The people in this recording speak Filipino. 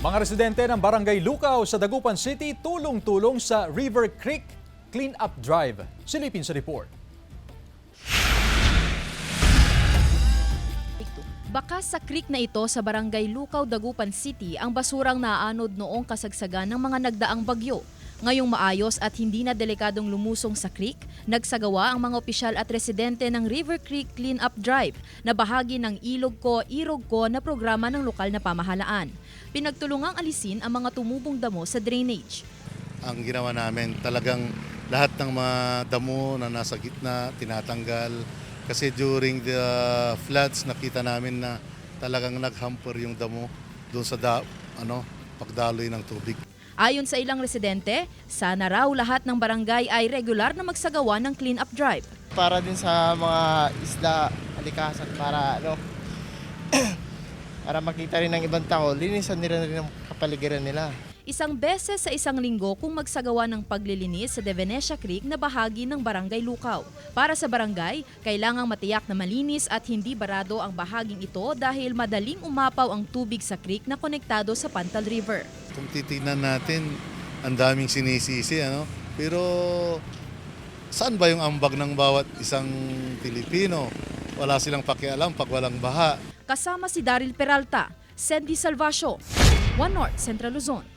Mga residente ng Barangay Lucao sa Dagupan City tulong-tulong sa River Creek Clean-up Drive. Silipin sa report. Bakas sa creek na ito sa Barangay Lucao, Dagupan City ang basurang naaanod noong kasagsagan ng mga nagdaang bagyo. Ngayong maayos at hindi na delikadong lumusong sa creek, nagsagawa ang mga opisyal at residente ng River Creek Clean-up Drive na bahagi ng Ilog Ko, Irog Ko na programa ng lokal na pamahalaan. Pinagtulungang alisin ang mga tumubong damo sa drainage. Ang ginawa namin, talagang lahat ng mga damo na nasa gitna, tinatanggal. Kasi during the floods, nakita namin na talagang naghamper yung damo doon sa pagdaloy ng tubig. Ayon sa ilang residente, sana raw lahat ng barangay ay regular na magsagawa ng clean-up drive. Para din sa mga isda, alikasan, para para makita rin ng ibang tao, linisan nila rin ang kapaligiran nila. Isang beses sa isang linggo kung magsagawa ng paglilinis sa De Venecia Creek na bahagi ng Barangay Lucao. Para sa barangay, kailangang matiyak na malinis at hindi barado ang bahaging ito dahil madaling umapaw ang tubig sa creek na konektado sa Pantal River. Kung titignan natin, ang daming sinisisi, pero saan ba yung ambag ng bawat isang Pilipino? Wala silang pakialam pag walang baha. Kasama si Daryl Peralta, Sandy Salvacio, One North Central Luzon.